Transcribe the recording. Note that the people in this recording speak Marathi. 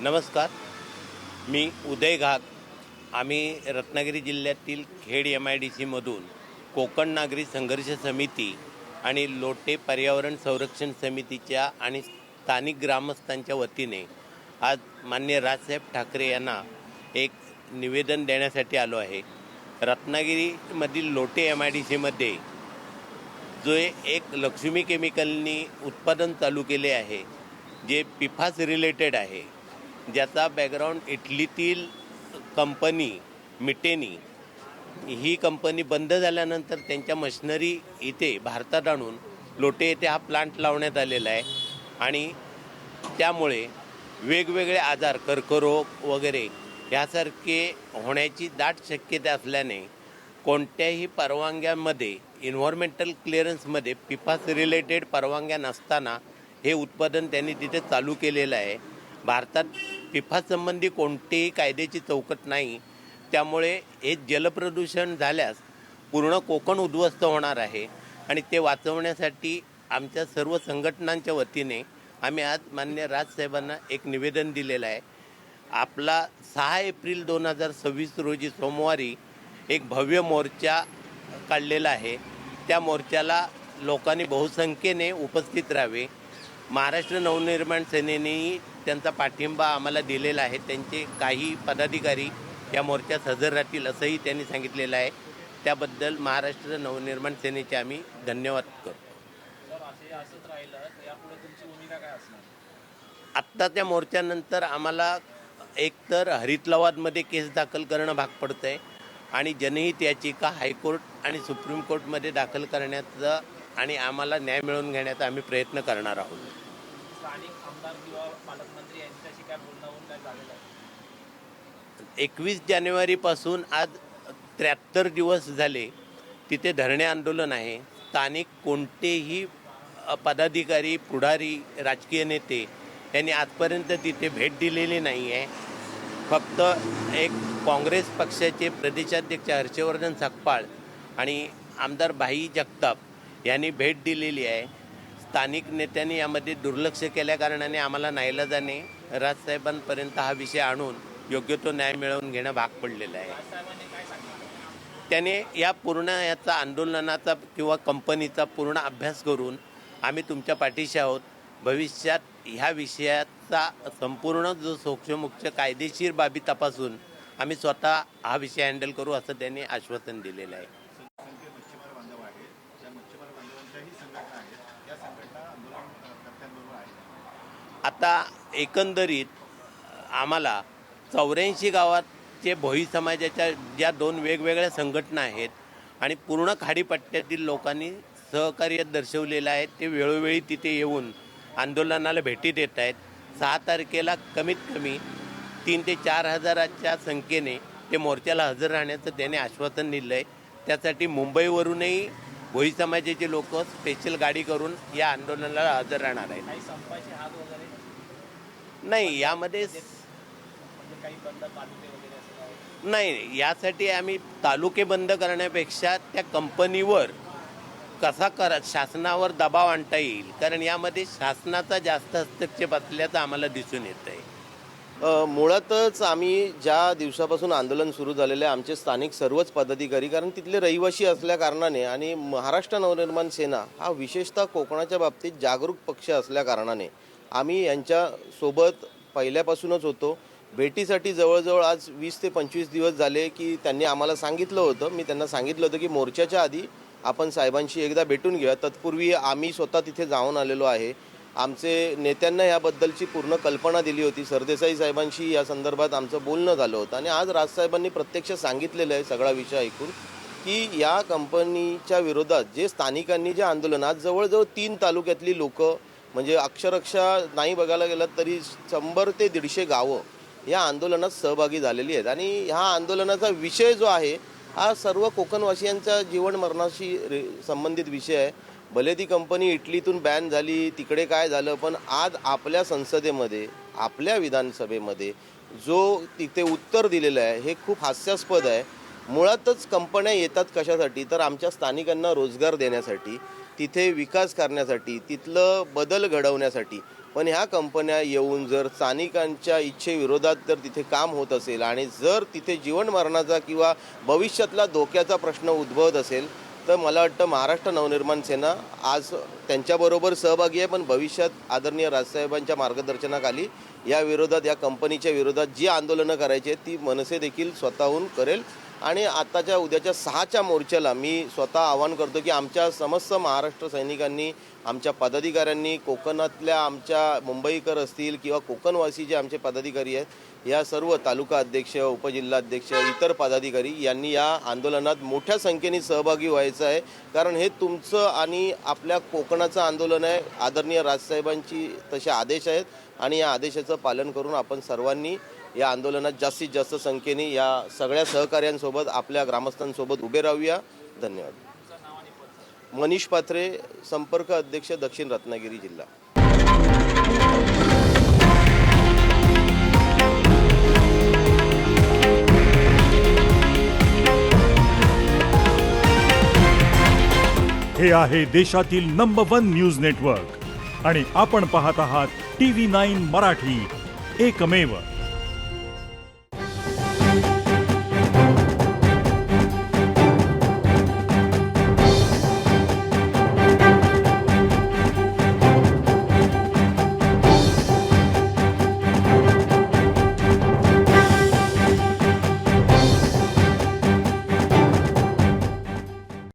नमस्कार, मी उदय घाग. आम्ही रत्नागिरी जिल्ह्यातील खेड MIDCमधून कोकण नागरी संघर्ष समिती आणि लोटे पर्यावरण संरक्षण समितीच्या आणि स्थानिक ग्रामस्थांच्या वतीने आज माननीय राजसाहेब ठाकरे यांना एक निवेदन देण्यासाठी आलो आहे. रत्नागिरीमधील लोटे MIDCमध्ये जो एक लक्ष्मी केमिकलनी उत्पादन चालू केले आहे, जे पिफास रिलेटेड आहे, ज्याचा बॅकग्राऊंड इटलीतील कंपनी मिटेनी ही कंपनी बंद झाल्यानंतर त्यांच्या मशिनरी इथे भारतात आणून लोटे येथे हा प्लांट लावण्यात आलेला आहे. आणि त्यामुळे वेगवेगळे आजार, कर्करोग वगैरे यासारखे होण्याची दाट शक्यता असल्याने कोणत्याही परवानग्यांमध्ये, इन्व्हायरमेंटल क्लिअरन्समध्ये पिफास रिलेटेड परवानग्या नसताना हे उत्पादन त्यांनी तिथे चालू केलेलं आहे. भारतात पिफास संबंधी कोणतीही कायद्याची चौकट नाही. त्यामुळे हे जलप्रदूषण झाल्यास पूर्ण कोकण उद्ध्वस्त होणार आहे आणि ते वाचवण्यासाठी आमच्या सर्व संघटनांच्या वतीने आम्ही आज माननीय राजसाहेबांना एक निवेदन दिलेलं आहे. आपला 6 एप्रिल 2026 रोजी सोमवारी एक भव्य मोर्चा काढलेला आहे. त्या मोर्चाला लोकांनी बहुसंख्येने उपस्थित राहावे. महाराष्ट्र नवनिर्माण सेनेनेही त्यांचा पाठिंबा आम्हाला दिलेला आहे. त्यांचे काही पदाधिकारी या मोर्चात हजर राहतील असंही त्यांनी सांगितलेलं आहे. त्याबद्दल महाराष्ट्र नवनिर्माण सेनेचे आम्ही धन्यवाद करतो. आत्ताच्या मोर्चानंतर आम्हाला एकतर हरित लवादमध्ये केस दाखल करणं भाग पडतं आहे आणि जनहित याचिका हायकोर्ट आणि सुप्रीम कोर्टमध्ये दाखल करण्याचं आणि आम्हाला न्याय मिळवून घेण्याचा आम्ही प्रयत्न करणार आहोत. स्थानिक आमदार किंवा पालकमंत्री यांच्याशी काय बोलणं होऊन काय झालेलं आहे? 21 जानेवारीपासून आज 73 दिवस झाले तिथे धरणे आंदोलन आहे. स्थानिक कोणतेही पदाधिकारी, पुढारी, राजकीय नेते यांनी आजपर्यंत तिथे भेट दिलेली नाही आहे. फक्त एक काँग्रेस पक्षाचे प्रदेशाध्यक्ष हर्षवर्धन सकपाळ आणि आमदार भाई जगताप यांनी भेट दिलेली आहे. स्थानिक नेत्यांनी यामध्ये दुर्लक्ष केल्याकारणाने आम्हाला नाईलाजाने राजसाहेबांपर्यंत हा विषय आणून योग्य तो न्याय मिळवून घेणं भाग पडलेलं आहे. त्याने या पूर्ण याचा आंदोलनाचा किंवा कंपनीचा पूर्ण अभ्यास करून आम्ही तुमच्या पाठीशी आहोत. भविष्यात ह्या विषयाचा संपूर्ण जो सोक्षमोक्ष कायदेशीर बाबी तपासून आम्ही स्वतः हा विषय हँडल करू असं त्यांनी आश्वासन दिलेलं आहे. आता एकंदरीत आम्हाला 84 गावाचे भोई समाजाच्या ज्या 2 वेगवेगळ्या संघटना आहेत आणि पूर्ण खाडीपट्ट्यातील लोकांनी सहकार्य दर्शवलेलं आहे. ते वेळोवेळी तिथे येऊन आंदोलनाला भेटी देत आहेत. 6 तारखेला कमीत कमी 3 ते 4 हजाराच्या संख्येने ते मोर्चाला हजर राहण्याचं त्याने आश्वासन दिलं आहे. त्यासाठी मुंबईवरूनही भोई समाजाचे लोक स्पेशल गाडी करून या आंदोलनाला हजर राहणार आहेत. काही संपाचे हात वगैरे नाही, यामध्ये काही बंद तालुके वगैरे असं नाही. यासाठी आम्ही तालुके बंद करण्यापेक्षा त्या कंपनीवर कसा शासनावर दबाव आणता येईल, कारण यामध्ये शासनाचा जास्त हस्तक्षेप असल्याचं आम्हाला दिसून येत आहे. मुळातच आम्ही ज्या दिवसापासून आंदोलन सुरू झालेलं आहे, आमचे स्थानिक सर्वच पदाधिकारी, कारण तिथले रहिवासी असल्याकारणाने आणि महाराष्ट्र नवनिर्माण सेना हा विशेषतः कोकणाच्या बाबतीत जागरूक पक्ष असल्याकारणाने आम्ही यांच्यासोबत पहिल्यापासूनच होतो. भेटीसाठी जवळजवळ आज 20 ते 25 दिवस झाले की त्यांनी आम्हाला सांगितलं होतं, मी त्यांना सांगितलं होतं की मोर्चाच्या आधी आपण साहेबांशी एकदा भेटून घेऊया. तत्पूर्वी आम्ही स्वतः तिथे जाऊन आलेलो आहे. आमचे नेत्यांना याबद्दलची पूर्ण कल्पना दिली होती. सरदेसाई साहेबांशी या संदर्भात आमचं बोलणं झालं होतं आणि आज राजसाहेबांनी प्रत्यक्ष सांगितलेलं आहे सगळा विषय ऐकून की या कंपनीच्या विरोधात जे स्थानिकांनी जे आंदोलन, आज जवळजवळ 3 तालुक्यातली लोक, म्हणजे अक्षरशः नाही बघायला गेलं तरी 100 ते 150 गावं या आंदोलनात सहभागी झालेली आहेत. आणि ह्या आंदोलनाचा विषय जो आहे हा सर्व कोकणवासियांचा जीवन मरणाशी संबंधित विषय आहे. भले ती कंपनी इटलीतून बॅन झाली, तिकडे काय झालं, पण आज आपल्या संसदेमध्ये, आपल्या विधानसभेमध्ये जो तिथे उत्तर दिलेलं आहे हे खूप हास्यास्पद आहे. मुळातच कंपन्या येतात कशासाठी, तर आमच्या स्थानिकांना रोजगार देण्यासाठी, तिथे विकास करण्यासाठी, तिथलं बदल घडवण्यासाठी. पण ह्या कंपन्या येऊन जर स्थानिकांच्या इच्छेविरोधात जर तिथे काम होत असेल आणि जर तिथे जीवन मरणाचा किंवा भविष्यातला धोक्याचा प्रश्न उद्भवत असेल तर मला वाटतं महाराष्ट्र नवनिर्माण सेना आज त्यांच्याबरोबर सहभागी आहे, पण भविष्यात आदरणीय राजसाहेबांच्या मार्गदर्शनाखाली या विरोधात, या कंपनीच्या विरोधात जी आंदोलनं करायची आहेत ती मनसे देखील स्वतःहून करेल. आणि आताच्या उद्याच्या 6च्या मोर्चाला मी स्वतः आवाहन करतो की आमच्या समस्त महाराष्ट्र सैनिकांनी, आमच्या पदाधिकाऱ्यांनी, कोकणातल्या आमच्या मुंबईकर असतील किंवा कोकणवासी जे आमचे पदाधिकारी आहेत, या सर्व तालुका अध्यक्ष, उपजिल्हाध्यक्ष, इतर पदाधिकारी यांनी या आंदोलनात मोठ्या संख्येने सहभागी व्हायचं आहे. कारण हे तुमचं आणि आपल्या कोकणाचं आंदोलन आहे. आदरणीय राजसाहेबांची तसे आदेश आहेत आणि या आदेशाचं पालन करून आपण सर्वांनी या आंदोलनात जास्तीत जास्त संख्येने या सगळ्या सहकार्यांसोबत, आपल्या ग्रामस्थांसोबत उभे राहूया. धन्यवाद. मनीष पात्रे, संपर्क अध्यक्ष, दक्षिण रत्नागिरी जिल्हा. हे आहे देशातील नंबर 1 न्यूज नेटवर्क आणि आपण पाहत आहात TV9 मराठी, एकमेव.